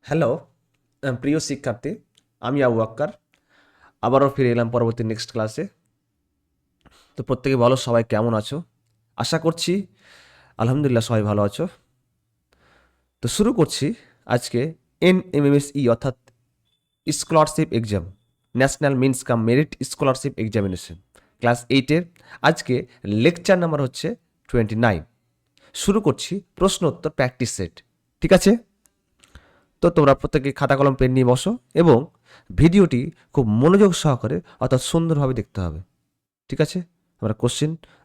Hello প্রিয় শিক্ষার্থী, আমি আবু আক্কার আবারও ফিরে এলাম পরবর্তী নেক্সট ক্লাসে। তো প্রত্যেকে বলো, সবাই কেমন আছো? আশা করছি আলহামদুলিল্লাহ সবাই ভালো আছো। তো শুরু করছি আজকে NMMSE অর্থাৎ scholarship exam, national means cum merit scholarship examination class 8-এর আজকে লেকচার নাম্বার হচ্ছে 29। শুরু করছি প্রশ্ন উত্তর প্র্যাকটিস সেট। ঠিক আছে? তো তোমরা প্রত্যেকে খাতা কলম পেন নিয়ে বসো এবং ভিডিওটি খুব মনোযোগ সহকারে অর্থাৎ সুন্দরভাবে দেখতে হবে। ঠিক আছে?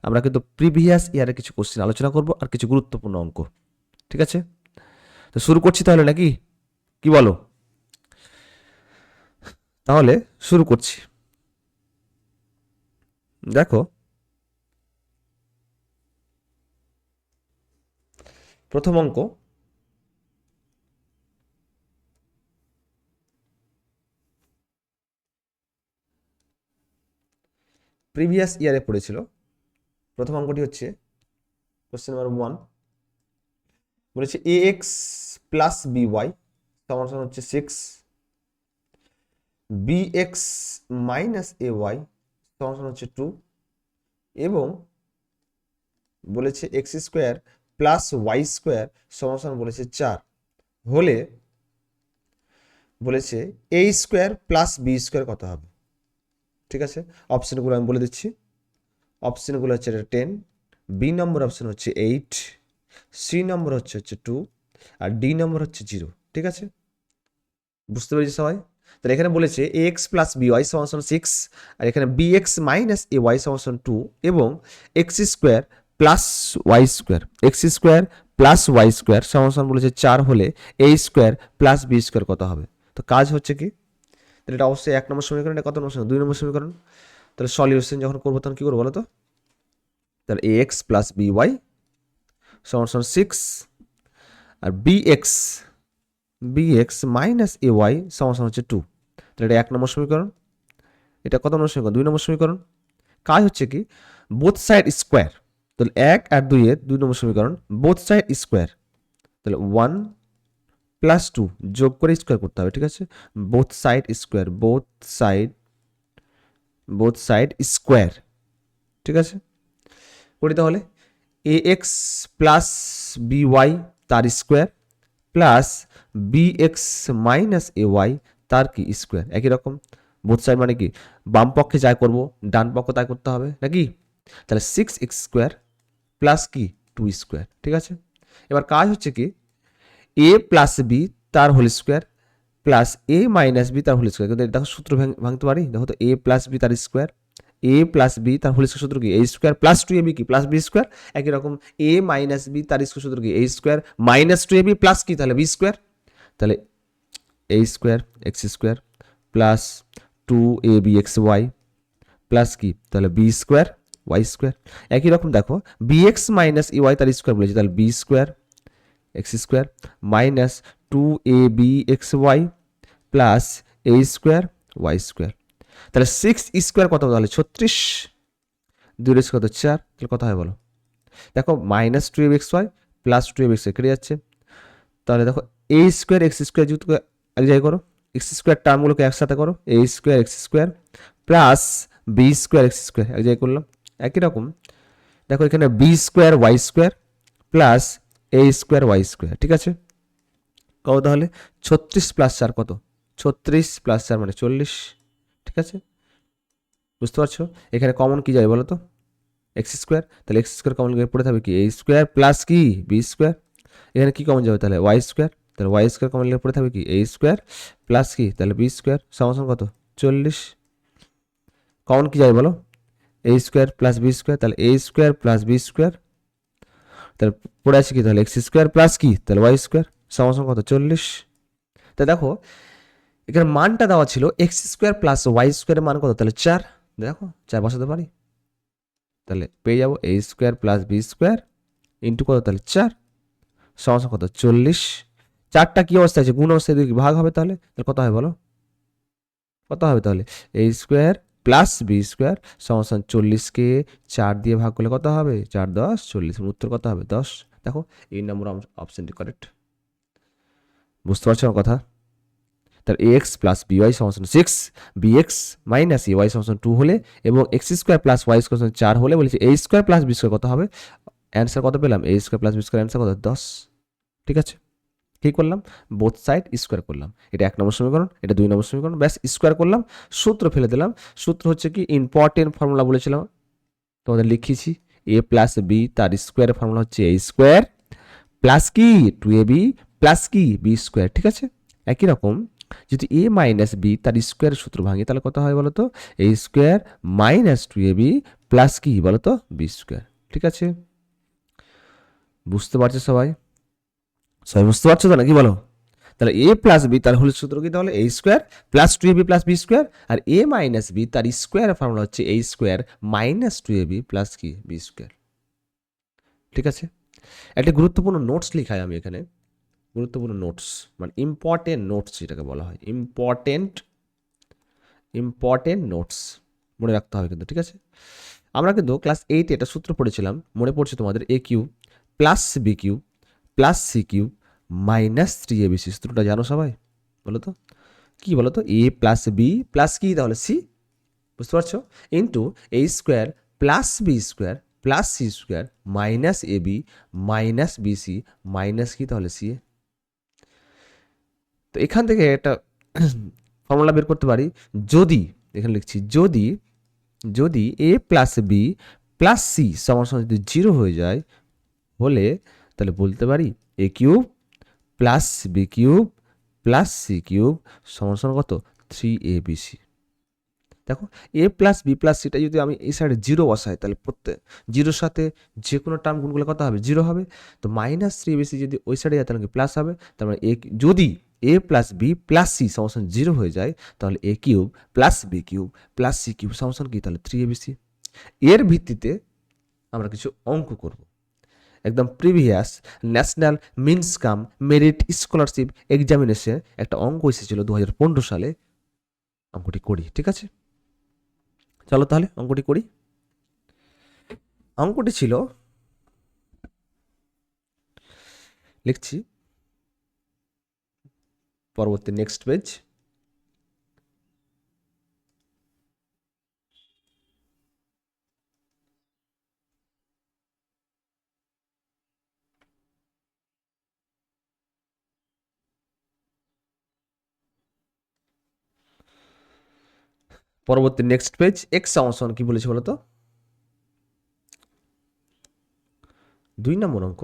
আমরা কিন্তু প্রিভিয়াস ইয়ারের কিছু কোশ্চেন আলোচনা করব আর কিছু গুরুত্বপূর্ণ অঙ্ক। ঠিক আছে? তো শুরু করছি তাহলে, নাকি কি বলো? তাহলে শুরু করছি। দেখো, প্রথম অঙ্ক, প্রিভিয়াস ইয়ারে পড়েছিল। প্রথম অঙ্কটি হচ্ছে কোশ্চেন নাম্বার 1, বলেছে ax প্লাস by সমান সমান হচ্ছে 6, bx মাইনাস ay সমান সমান হচ্ছে 2 এবং বলেছে x square plus Y square সমান সমান বলেছে 4 হলে বলেছে এ স্কোয়ার প্লাস বি স্কোয়ার কত হবে। ঠিক আছে, অপশনগুলো আমি বলে দিচ্ছি। অপশনগুলো হচ্ছে 10, বি নম্বর অপশন হচ্ছে 8, সি নম্বর হচ্ছে 2 আর ডি নম্বর হচ্ছে 0। ঠিক আছে, বুঝতে পেরেছি সবাই? তাহলে এখানে বলেছে a x plus B y সমান সমান 6, আর এখানে বি এক্স মাইনাস এ ওয়াই সমান সমান 2 এবং x square plus Y square, x square plus Y square সমান সমান বলেছে 4 হলে a square plus B square কত হবে। তো কাজ হচ্ছে কি, তাহলে এটা অবশ্যই 1 নম্বর সমীকরণ, এটা কত নম্বর সমীকরণ? 2 নম্বর সমীকরণ। তাহলে সলিউশন যখন করবো তখন কী করবো বলো তো? তাহলে A x plus B y সমান সমান 6 আর বি এক্স মাইনাস এ ওয়াই সমান সমান হচ্ছে 2। তাহলে এটা 1 নম্বর সমীকরণ। এটা কত নম্বর সমীকরণ? 2 নম্বর সমীকরণ। কাজ হচ্ছে কি, বোথ সাইড স্কোয়ার, তাহলে 1 আর 2 এর 2 নম্বর সমীকরণ, বোথ সাইড স্কোয়ার, তাহলে 1 প্লাস 2 যোগ করে স্কোয়ার করতে হবে। ঠিক আছে, both side square, both side square. ঠিক আছে, করি তাহলে। A x plus B Y তার square plus B x minus এ ওয়াই তার কি স্কোয়ার, একই রকম। বোথ সাইড মানে কি, বাম পক্ষে যাই করবো ডান পক্ষ তাই করতে হবে নাকি। তাহলে 6x স্কোয়ার প্লাস কি 2 স্কোয়ার। ঠিক আছে, এবার কাজ হচ্ছে কি, এ প্লাস বি তার হোল স্কোয়ার প্লাস এ মাইনাস বি তার হোল স্কোয়ার। কিন্তু দেখো সূত্র ভাঙতে পারি, দেখো তো, এ প্লাস বি তার স্কোয়ার, এ প্লাস বি তার হোল স্কোয়ার সূত্র কি এ স্কোয়ার প্লাস 2ab কি প্লাস বি স্কোয়ার। একই রকম এ মাইনাস বি তার স্কোয়ার সূত্র কি এ স্কোয়ার মাইনাস 2ab প্লাস কি তাহলে বি স্কোয়ার। তাহলে A square x square plus 2abxy plus কি তাহলে বি স্কোয়ার ওয়াই স্কোয়ার। একই রকম দেখো, bx মাইনাস এ ওয়াই তার স্কোয়ার বলেছে, তাহলে B square x square minus 2abxy plus A square Y square. তাহলে 6 স্কোয়ার কত, তাহলে 36, 2 কত 4, তাহলে কত হয় বলো? দেখো মাইনাস 2abxy প্লাস 2abxy কেটে যাচ্ছে, তাহলে দেখো এ স্কোয়ার এক্স স্কোয়ার যুক্ত এক জায়গায় করো, এক্স স্কোয়ার টার্মগুলোকে একসাথে করো, A square x square plus B square x square এক জায়গায় করলাম। একই রকম দেখো এখানে B square Y square plus A square Y square. ঠিক আছে, কত তাহলে 36 প্লাস 4 কত? 36 প্লাস 4 মানে 40। ঠিক আছে, বুঝতে পারছো? এখানে কমন কি যাবে বলো তো? এক্স স্কোয়ার, তাহলে এক্স স্কোয়ার কমন পড়ে থাকবে কি এ স্কোয়ার প্লাস কি বি স্কোয়ার। এখানে কি কমন যাবে তাহলে ওয়াই স্কোয়ার, তাহলে ওয়াই স্কোয়ার কমন পড়ে থাকবে কি এ স্কোয়ার প্লাস কি তাহলে বি স্কোয়ার সমান সমান কত 40। কমন কি যাবে বলো? এ স্কোয়ার প্লাস বি স্কোয়ার, তাহলে A square plus B square, তাহলে পড়ে আছে কি তাহলে এক্স স্কোয়ার প্লাস কি তাহলে ওয়াই স্কোয়ার সমান সমান কত 40। তা দেখো এখানে মানটা দেওয়া ছিল এক্স স্কোয়ার প্লাস ওয়াই স্কোয়ারের মান কত, তাহলে 4। দেখো 4 বসাতে পারি, তাহলে পেয়ে যাবো A square plus B square into কত তাহলে 4 সমান সমান কত 40। 4টা কি অবস্থা আছে, গুণ অবস্থায় যদি ভাগ হবে তাহলে তাহলে কত হবে বলো? কত হবে তাহলে A square plus B square সমান সমান 40কে 4 দিয়ে ভাগ করলে কত হবে, 4 10 40, উত্তর কত হবে 10। দেখো এই নম্বর অপশনটি কারেক্ট। বুঝতে পারছো আমার কথা? তাহলে এ এক্স প্লাস বিওয়াই সমান 6, বিএক্স মাইনাস এ ওয়াই সমান 2 হলে এবং x square plus Y square সমান 4 হলে বলেছে এ স্কোয়ার প্লাস বি স্কোয়ার কত হবে? অ্যান্সার কত পেলাম? A square plus B square answer কত? 10। ঠিক আছে, কী করলাম? বোথ সাইড স্কোয়ার করলাম। এটা 1 নম্বর সমীকরণ, এটা 2 নম্বর সমীকরণ, ব্যাস স্কোয়ার করলাম, সূত্র ফেলে দিলাম। সূত্র হচ্ছে কি, ইম্পর্টেন্ট ফর্মুলা বলেছিলাম তোমাদের লিখিয়েছি, এ প্লাস বি তার স্কোয়ারের ফর্মুলা হচ্ছে এ স্কোয়ার প্লাস কি 2ab প্লাস কি বি স্কোয়ার। ঠিক আছে, একই রকম যদি এ মাইনাস বি তার স্কোয়ারের সূত্র ভাঙি তাহলে কত হয় বলো তো? এ স্কোয়ার মাইনাস 2ab প্লাস কি বলো তো? B square. ঠিক আছে, বুঝতে পারছো সবাই? সবাই বুঝতে পারছো তো নাকি বলো? তাহলে এ প্লাস বি তার হোল সূত্র কি তাহলে? A square plus 2ab plus B square, আর এ মাইনাস বি তার স্কোয়ার ফর্মুলা হচ্ছে A square minus 2ab plus কি বি স্কোয়ার। ঠিক আছে, একটা গুরুত্বপূর্ণ নোটস লিখাই আমি এখানে, গুরুত্বপূর্ণ নোটস মানে ইম্পর্টেন্ট নোটস যেটাকে বলা হয়, ইম্পর্টেন্ট নোটস মনে রাখতে হবে কিন্তু। ঠিক আছে, আমরা কিন্তু ক্লাস 8 এটা সূত্র পড়েছিলাম, মনে পড়ছে তোমাদের? A cube plus B cube plus C cube minus 3ab সূত্রটা জানো সবাই? বলো তো কি বলো তো? এ প্লাস বি প্লাস কি তাহলে সি, বুঝতে পারছো? Into A square plus B square plus C square minus A B minus B C minus কি তাহলে সি এ। তো এখান থেকে একটা ফর্মুলা বের করতে পারি, যদি এখানে লিখছি যদি A plus B plus C সমান সমান যদি 0 হয়ে যায় হলে তাহলে বলতে পারি A cube plus B cube plus C cube সমান সমান কত? 3abc। দেখো, এ প্লাস বি প্লাস সিটা যদি আমি এই সাইডে 0 বসাই তাহলে প্রত্যেক 0-র সাথে যে কোনো টার্ম গুণগুলো কত হবে? 0 হবে। তো মাইনাস 3abc যদি ওই সাইডে যায় তাহলে কি প্লাস হবে? তার মানে যদি A plus B plus C সমান 0 হয়ে যায় তাহলে A cube plus B cube plus C cube সমান কি তাহলে 3abc। এর ভিত্তিতে আমরা কিছু অঙ্ক করব, একদম previous national means cum merit scholarship এক্সামিনেশনে একটা অঙ্ক এসেছিল 2015 সালে, অঙ্কটি করি। ঠিক আছে, চলো তাহলে অঙ্কটি করি। অঙ্কটি ছিল, লিখছি পরবর্তী নেক্সট পেজ। পরবর্তী নেক্সট পেজ, এক্স সমান কি বলেছে বলতো? 2 নম্বর অঙ্ক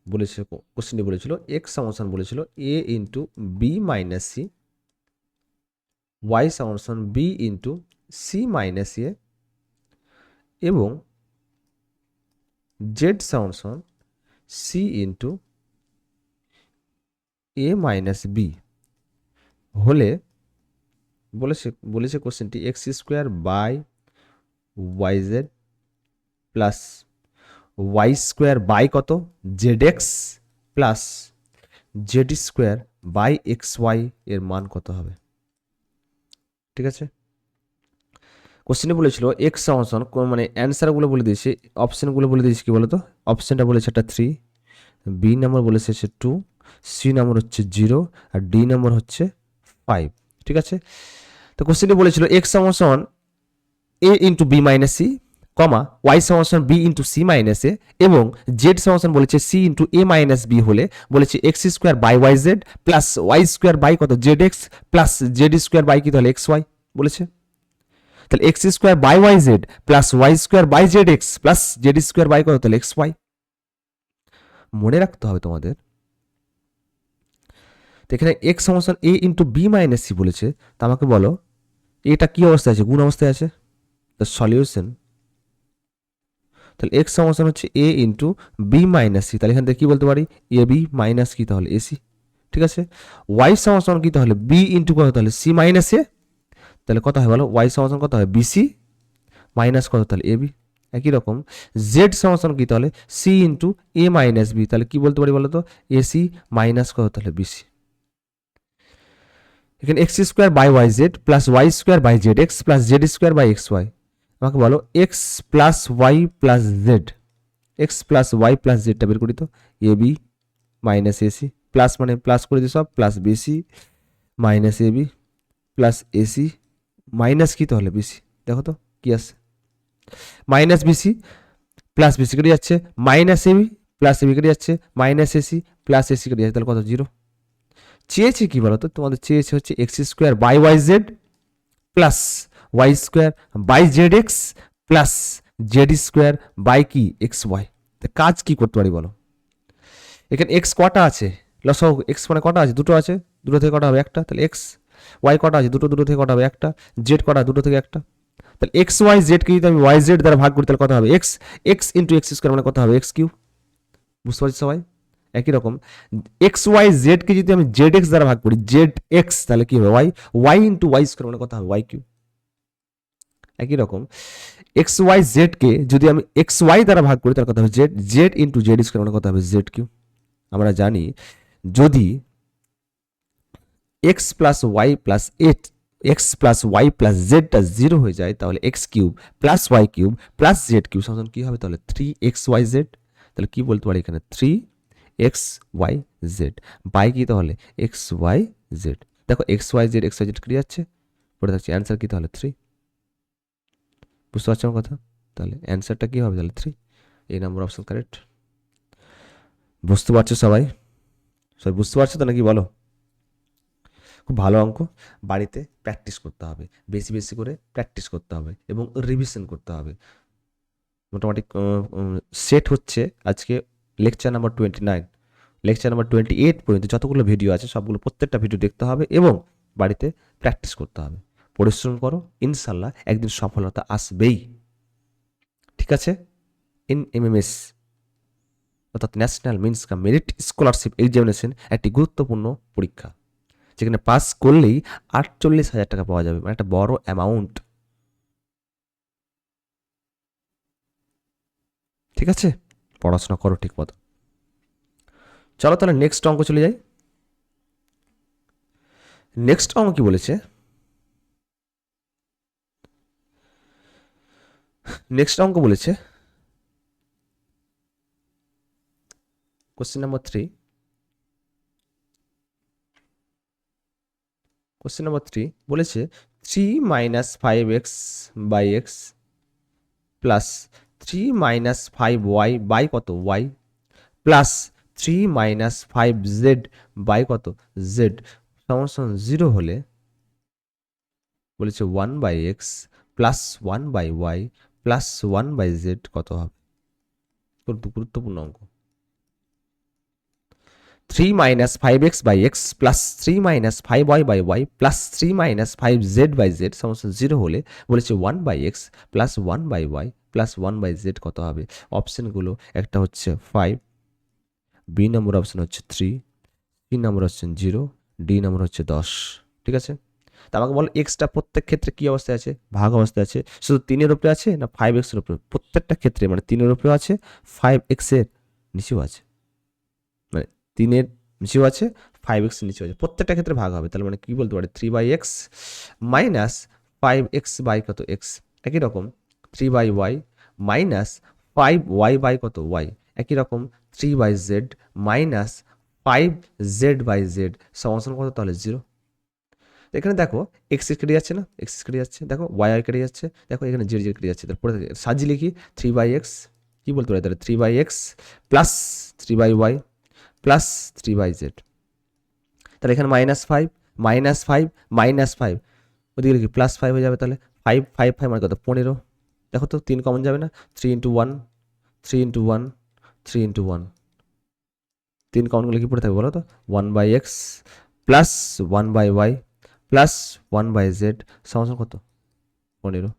বলেছে, কোশ্চেনটি বলেছিল এক্স সমান বলেছিল A into B minus C, Y সমান B into C minus A এবং জেড সমান C into A minus B হলে বলেছে কোশ্চেনটি X square by Y Z plus Y square by কত? Z x plus Z square by X Y এর মান কত হবে? ঠিক আছে, কোশ্চেনে বলেছিল এক্স সমান মানে অ্যান্সারগুলো বলে দিয়েছে, অপশানগুলো বলে দিয়েছে কি বলতো? অপশানটা বলেছে একটা 3, বি নাম্বার বলেছে 2, সি নাম্বার হচ্ছে 0 আর ডি নাম্বার হচ্ছে 5। ঠিক আছে, তো কোশ্চেনে বলেছিল এক্স সমান A into B minus C, comma Y সমান B into C minus A এবং জেড সমান বলেছে C into A minus B হলে বলেছে x square by Y Z plus Y square by কত? Z x plus Z square by কি তাহলে x Y বলেছে। তাহলে X square by Y Z plus Y square by Z x plus Z square by কত তাহলে x Y. মনে রাখতে হবে তোমাদের, তো এখানে এক্স সমান A into B minus C বলেছে, তা আমাকে বলো এটা কি অবস্থায় আছে? গুণ অবস্থায় আছে। দ্য সলিউশন, তাহলে এক্স সমান হচ্ছে এ ইন্টু বি মাইনাস সি, তাহলে এখান থেকে কি বলতে পারি? এ বি মাইনাস কি তাহলে এসি। ঠিক আছে, ওয়াই সমান কি তাহলে? বি ইন্টু কত তাহলে? সি মাইনাস এ, তাহলে কত হয় বলো? ওয়াই সমান কত হয়? বিসি মাইনাস কত তাহলে? এবি। একই রকম জেড সমান কি তাহলে? C into A minus B, তাহলে কি বলতে পারি বলো তো? এসি মাইনাস কত তাহলে? বিসি। এখানে X square by Y Z plus Y square by Z x plus Z square by X Y, আমাকে বলো X plus Y plus Z, x plus Y plus জেডটা বের করি তো, A B minus AC. Plus মানে plus করে দিই সব, plus BC minus AB plus AC minus কি তাহলে বিসি, দেখো তো কি আসছে, মাইনাস বিসি প্লাস বিসি কেটে যাচ্ছে, মাইনাস এবি প্লাস এবি কেটে যাচ্ছে, মাইনাস এসি প্লাস এসি কেটে যাচ্ছে, তাহলে কত, জিরো। চেয়েছে কি বলো তো, তোমাদের চেয়েছে হচ্ছে x square by Y Z plus Y square by Z x plus Z square by কি এক্স ওয়াই। কাজ কি করতে পারি বলো, এখানে এক্স কটা আছে, লসাগু এক্স মানে কটা আছে, দুটো আছে, দুটো থেকে কটা হবে একটা, তাহলে এক্স। ওয়াই কটা আছে, দুটো, দুটো থেকে কটা হবে একটা, জেড কটা, দুটো থেকে একটা, তাহলে এক্স ওয়াই জেডকে যদি আমি ওয়াই জেড দ্বারা ভাগ করি তাহলে কত হবে, x, x into x square মানে কত হবে, এক্স কিউ। বুঝতে পারছি সবাই? একই রকম এক্স ওয়াই জেডকে যদি আমি জেড এক্স দ্বারা ভাগ করি, জেড এক্স, তাহলে কি হবে, y, y into y square মানে কত হবে, ওয়াই কিউ। একই রকম এক্স ওয়াই জেডকে যদি আমি এক্স ওয়াই দ্বারা ভাগ করি তাহলে কত হবে, Z, Z into Z square মানে কত হবে, জেড কিউ। আমরা জানি যদি X plus Y plus eight, X plus Y plus জেডটা জিরো হয়ে যায়, তাহলে X cube plus Y cube plus Z cube সমান কী হবে, তাহলে থ্রি এক্স ওয়াই জেড। তাহলে কী বলতে পারি এখানে, three x y z by কি তাহলে এক্স ওয়াই জেড। দেখো এক্স ওয়াই জেড কেটে যাচ্ছে, পড়ে থাকছে অ্যান্সার কি তাহলে থ্রি। বুঝতে পারছো আমার কথা? তাহলে অ্যান্সারটা কী হবে, তাহলে থ্রি। এই নাম্বার অপশন কারেক্ট। বুঝতে পারছো সবাই? সবাই বুঝতে পারছো তো নাকি বলো? খুব ভালো অঙ্ক, বাড়িতে প্র্যাকটিস করতে হবে, বেশি বেশি করে প্র্যাকটিস করতে হবে এবং রিভিশন করতে হবে। মোটামুটি সেট হচ্ছে আজকে লেকচার নাম্বার 29, লেকচার নাম্বার 28 পর্যন্ত যতগুলো ভিডিও আছে সবগুলো প্রত্যেকটা ভিডিও দেখতে হবে এবং বাড়িতে প্র্যাকটিস করতে হবে। পরিশ্রম করো, ইনশাল্লাহ একদিন সফলতা আসবেই। ঠিক আছে? এনএমএমএস অর্থাৎ national means cum merit scholarship examination একটি গুরুত্বপূর্ণ পরীক্ষা, যেখানে পাস করলেই 48,000 টাকা পাওয়া যাবে, মানে একটা বড় অ্যামাউন্ট। ঠিক আছে, পড়াশোনা করো ঠিক মতো। চলো তাহলে নেক্সট অঙ্ক চলে যাই। নেক্সট অঙ্ক কি বলেছে, নেক্সট অঙ্ক বলেছে কোশ্চেন নাম্বার 3, কোশ্চেন নাম্বার 3 বলেছে 3 minus 5x by x plus 3 minus 5y by কত Y plus 3 minus 5z by কত জেড সমান 0 হলে বলেছে 1 by x plus 1 by Y plus 1 by Z কত হবে। গুরুত্বপূর্ণ অঙ্ক। 3 minus 5x by x plus 3 minus 5y by Y plus 3 minus 5z by Z সমান 0 হলে বলেছে 1 by x plus 1 by Y plus 1 by Z কত হবে। অপশানগুলো একটা হচ্ছে 5, বি নম্বর অপশান হচ্ছে 3, সি নম্বর অপশান 0, ডি নম্বর হচ্ছে 10। ঠিক আছে, তা আমাকে বলো এক্সটা প্রত্যেক ক্ষেত্রে কি অবস্থায় আছে, ভাগ অবস্থায় আছে, শুধু 3-এর উপরে আছে না 5x-এর উপরে, প্রত্যেকটা ক্ষেত্রে মানে 3-এর উপরেও আছে 5x-এর নিচেও আছে, মানে 3-এর নিচেও আছে 5x-এর নিচেও আছে, প্রত্যেকটা ক্ষেত্রে ভাগ হবে। তাহলে মানে কি বলতে পারি 3/x মাইনাস 5x বাই কত এক্স, একই রকম 3/y মাইনাস 5y বাই কত ওয়াই, একই রকম 3/z minus 5z by Z সমান কত, তাহলে 0। এখানে দেখো এক্স কেটে যাচ্ছে না, এক্স কেটে যাচ্ছে, দেখো ওয়াই কেটে যাচ্ছে, দেখো এখানে জেড কেটে যাচ্ছে, তারপরে সাজিয়ে লিখি 3/x, কি বলতে পারি তাহলে 3/x plus 3/y plus 3/z, তাহলে এখানে -5 -5 -5 ওদিকে লিখি +5 হয়ে যাবে, তাহলে 5 5 5 মানে কত 15। দেখো তো 3 কমন যাবে না, 3 ইন্টু 1 3 ইন্টু 1 3 ইন্টু 1, 3 কমনগুলো কি পড়ে থাকবে বলো তো, 1/x plus 1/y plus 1/z সমান কত 15।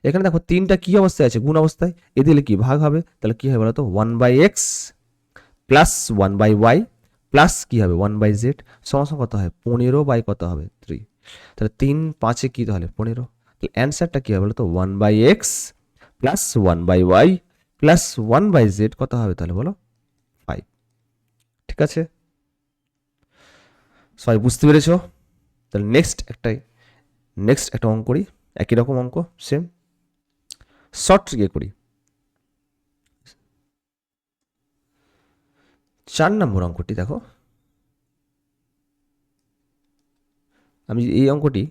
এখানে দেখো 3টা কি অবস্থায় আছে, গুণ অবস্থায়, এদিকে কি ভাগ হবে, তাহলে কি হবে বলো তো 1/x প্লাস 1/y প্লাস কি হবে 1/z সমান কত হয় 15 বাই কত হবে 3, তাহলে 3 5-এ কি তাহলে 15, তাহলে অ্যান্সারটা কি হবে বলো তো 1/x plus 1/y plus 1/z কত হবে তাহলে বলো 5। ঠিক আছে, সবাই বুঝতে পেরেছো? তাহলে নেক্সট একটা অঙ্ক করি, একই রকম অঙ্ক সেম শর্ট ট্রিকে করি। 4 নম্বর অঙ্কটি দেখো, আমি এই অঙ্কটি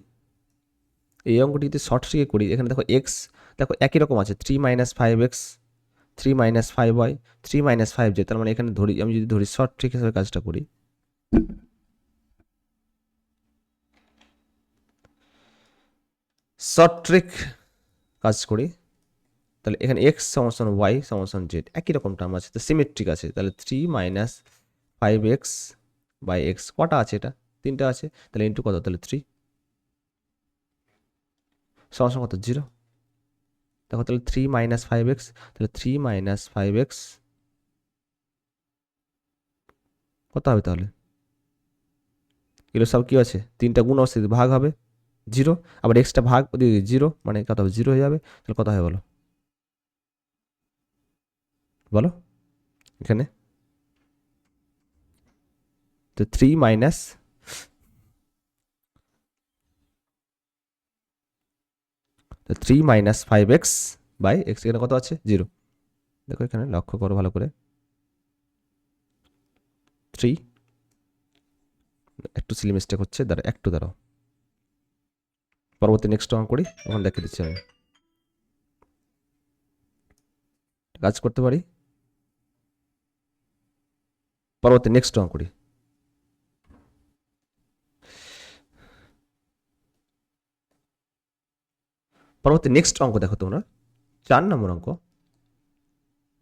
যদি শর্ট ট্রিকে করি, এখানে দেখো এক্স দেখো একই রকম আছে, 3-5x 3-5y 3-5z, তার মানে এখানে ধরি, আমি যদি ধরি শর্ট ট্রিক হিসেবে কাজটা করি, শর্ট ট্রিক কাজ করি, তাহলে এখানে এক্স সমান ওয়াই সমান জেড একই রকম টার্ম আছে, তো সিমেট্রিক আছে, তাহলে 3-5x বাই এক্স কটা আছে, এটা 3টা আছে, তাহলে ইন্টু কত, তাহলে 3 সমান কত 0, দেখো তাহলে 3-5x, তাহলে 3-5x কত হবে, তাহলে এগুলো সব কি আছে, 3টা গুণ অবস্থিত ভাগ হবে 0, আবার এক্সটা ভাগ 0, মানে কত হবে 0 হয়ে যাবে, তাহলে কত হবে বলো বলো এখানে, তো 3-5x বাই এক্স, এখানে কত আছে 0, দেখো এখানে লক্ষ্য করো ভালো করে, 3 একটু সিলি মিস্টেক হচ্ছে, একটু দাঁড়াও, পরবর্তী নেক্সট অঙ্ক করি, ওখানে দেখে দিচ্ছি আমি, কাজ করতে পারি, পরবর্তী নেক্সট অঙ্ক করি, পরবর্তী নেক্সট অঙ্ক দেখো তোমরা 4 নম্বর অঙ্ক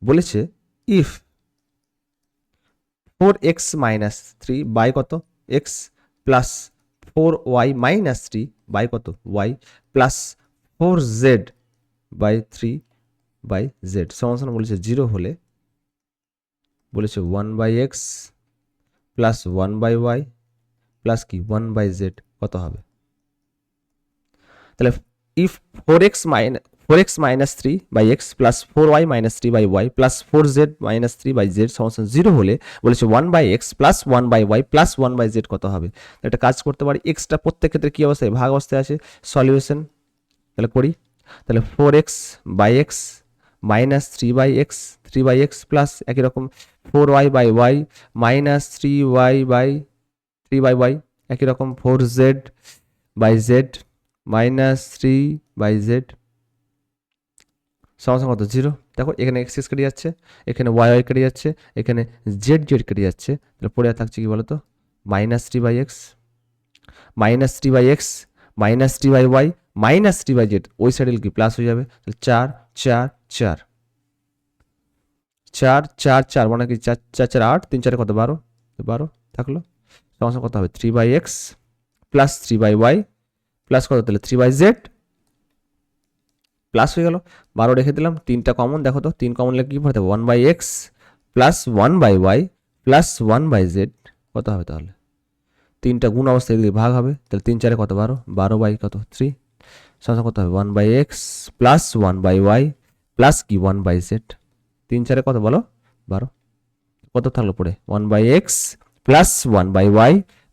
বলেছে, ইফ 4x - 3 বাই কত x প্লাস 4y - 3 বাই কত y plus 4z by 3 by z সমান বলেছে 0 হলে, বলেছে 1/x প্লাস 1/y প্লাস কি 1/z কত হবে, তাহলে if 4x minus 3 by x plus 4y minus 3 by y plus 4z minus 3 by z সমান 0 হলে বলেছে 1/x plus 1/y plus 1/z কত হবে, একটা কাজ করতে পারি, এক্সটা প্রত্যেক ক্ষেত্রে কি অবস্থায়, ভাগ অবস্থায় আছে, সলিউশন তাহলে করি, তাহলে 4x by x minus 3/x 3/x plus একই রকম 4y by y minus 3y by 3/y একই রকম 4z by z minus 3/z সমান কত 0, দেখো এখানে এক্স কেটে যাচ্ছে, এখানে ওয়াই কেটে যাচ্ছে, এখানে জেড কেটে যাচ্ছে, তাহলে পড়ে থাকছে কি বলতো -3/x minus 3/x minus 3/y minus 3/z, ওই সাইডে কি প্লাস হয়ে যাবে, তাহলে 4 4 4 4 4 4 মানে কি 4 4 4 8 3 4 কত 12 12 থাকলো, সমান কত হবে 3/x প্লাস 3/y প্লাস কত, তাহলে 3/z প্লাস হয়ে গেল, 12 রেখে দিলাম, 3টা কমন, দেখো তো 3 কমন লেগে কি পড়তে হবে 1/x plus 1/y plus 1/z কত হবে, তাহলে 3টা গুণ অবস্থায় যদি ভাগ হবে, তাহলে 3 4 কত 12 12 কত 3 সমান কত হবে 1/x প্লাস 1/y প্লাস কি 1/z 3 4 কত বলো 12, কত থাকলো পড়ে 1/x plus 1/y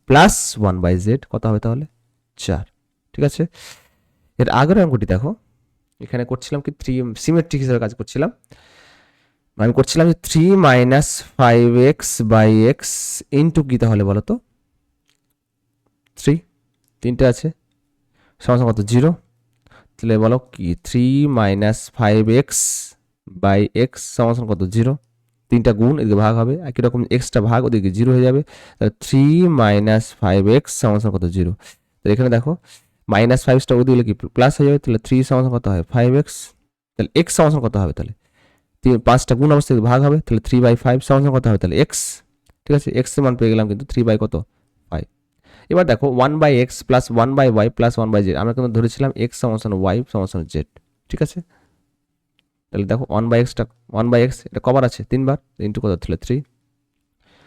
plus 1/z কত হবে, তাহলে 4, ঠিক আছে। এর আগের অঙ্কটি দেখো, এখানে করছিলাম কি 3 সিমেট্রিক হিসেবে কাজ করছিলাম, আমি করছিলাম যে 3 - 5x বাই এক্স ইন্টু কি তাহলে বলো তো 3, 3টে আছে সমান কত 0, তাহলে বলো কি 3 - 5x বাই এক্স সমান কত 0, 3টা গুণ এদিকে ভাগ হবে, একই রকম এক্সটা ভাগ ওদিকে 0 হয়ে যাবে, তাহলে 3 - 5x সমান কত 0, তো এখানে দেখো -5টা ওই দিকে কি প্লাস হয়ে যাবে, তাহলে 3 সমান কত হয় 5x, তাহলে x সমান কত হবে, তাহলে 5টা গুণ অবস্থায় ভাগ হবে, তাহলে 3/5 সমান কত হবে, তাহলে x, ঠিক আছে, x এর মান পেয়ে গেলাম কিন্তু 3 কত 5। এবার দেখো 1/x plus 1/y plus 1/z, আমরা কিন্তু ধরেছিলাম x সমান y সমান z, ঠিক আছে, তাহলে দেখো 1/x এটা কবার আছে 3বার, ইন্টু কত তাহলে 3,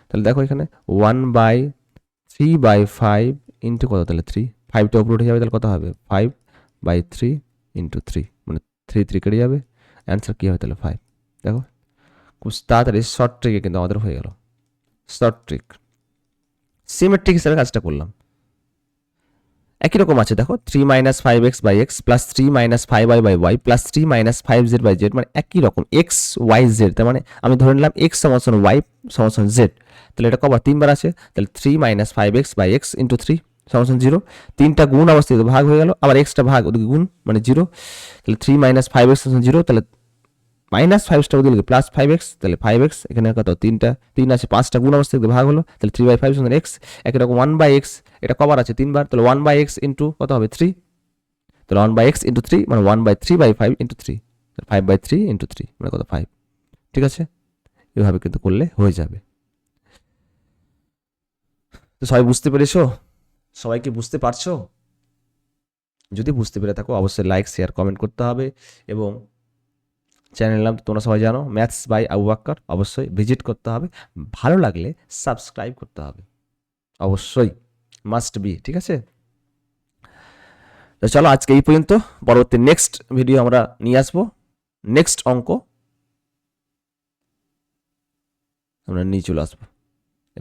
তাহলে দেখো এখানে 1/3/5 ইন্টু কত তাহলে 3, 5টা উপরে উঠে যাবে, তাহলে কত হবে 5/3 ইন্টু 3, মানে 3 3 কেটে যাবে, অ্যান্সার কী হবে তাহলে 5। দেখো খুব তাড়াতাড়ি শর্ট ট্রিকে কিন্তু আমাদের হয়ে গেল, শর্ট ট্রিক সিমেট্রিক হিসাবে কাজটা করলাম, একই রকম আছে দেখো 3 - 5x by x plus 3 - 5y by Y plus 3 - 5z by z, মানে একই রকম এক্স ওয়াই জেড, তার মানে আমি ধরে নিলাম এক্স সমান ওয়াই সমান জেড, তাহলে এটা কবার 3বার আছে, তাহলে 3 - 5x বাই এক্স ইন্টু 3 সমান 0, 3টা গুণ অবস্থায় ভাগ হয়ে গেল, আবার এক্সটা ভাগ ওদিকে গুণ মানে 0, তাহলে 3 মাইনাস 5x সমান 0, তাহলে মাইনাস 5টা ওদিকে প্লাস 5x, তাহলে 5x এখানে কত 3 আছে 5টা গুণ অবস্থায় ভাগ হলো, তাহলে 3/5 সমান x। একই রকম 1/x, এটা কবার আছে 3বার, তাহলে 1/x ইন্টু কত হবে 3, তাহলে 1/x ইন্টু 3 মানে 1/3/5 ইন্টু 3, 5/3 ইন্টু 3 মানে কত 5। ঠিক আছে, এভাবে কিন্তু করলে হয়ে যাবে। তো সবাই বুঝতে পেরেছো? সবাই কি বুঝতে পারছো? যদি বুঝতে পেরে থাকো অবশ্যই লাইক শেয়ার কমেন্ট করতে হবে, এবং চ্যানেল নাম তোমরা সবাই জানো, ম্যাথস বাই আবু বাক্কার, অবশ্যই ভিজিট করতে হবে। ভালো লাগলে সাবস্ক্রাইব করতে হবে, অবশ্যই মাস্ট বি। ঠিক আছে, তো চলো আজকে এই পর্যন্ত। পরবর্তী নেক্সট ভিডিও আমরা নিয়ে আসবো, নেক্সট অঙ্ক আমরা নিয়ে চলে আসবো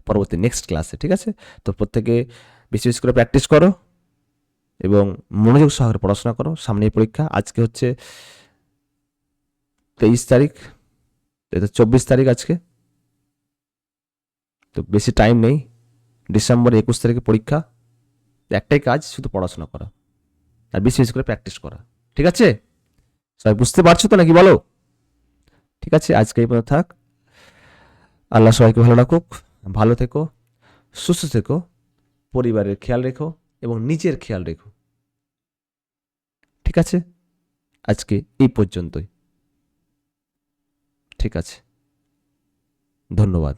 পরবর্তী নেক্সট ক্লাসে। ঠিক আছে, তো প্রত্যেকে বেশি বেশি করে প্র্যাকটিস করো এবং মনোযোগ সহকারে পড়াশোনা করো। সামনেই পরীক্ষা, আজকে হচ্ছে 23 তারিখ, এটা 24 তারিখ আজকে, তো বেশি টাইম নেই। ডিসেম্বর 21 তারিখে পরীক্ষা। একটাই কাজ, শুধু পড়াশোনা করা আর বেশি বেশি করে প্র্যাকটিস করা। ঠিক আছে, সবাই বুঝতে পারছো তো নাকি বলো? ঠিক আছে, আজকে এই পর্যন্ত থাক। আল্লাহ সবাইকে ভালো রাখুক, ভালো থেকো, সুস্থ থেকো, পরিবারের খেয়াল রেখো এবং নিজের খেয়াল রেখো। ঠিক আছে, আজকে এই পর্যন্তই। ঠিক আছে, ধন্যবাদ।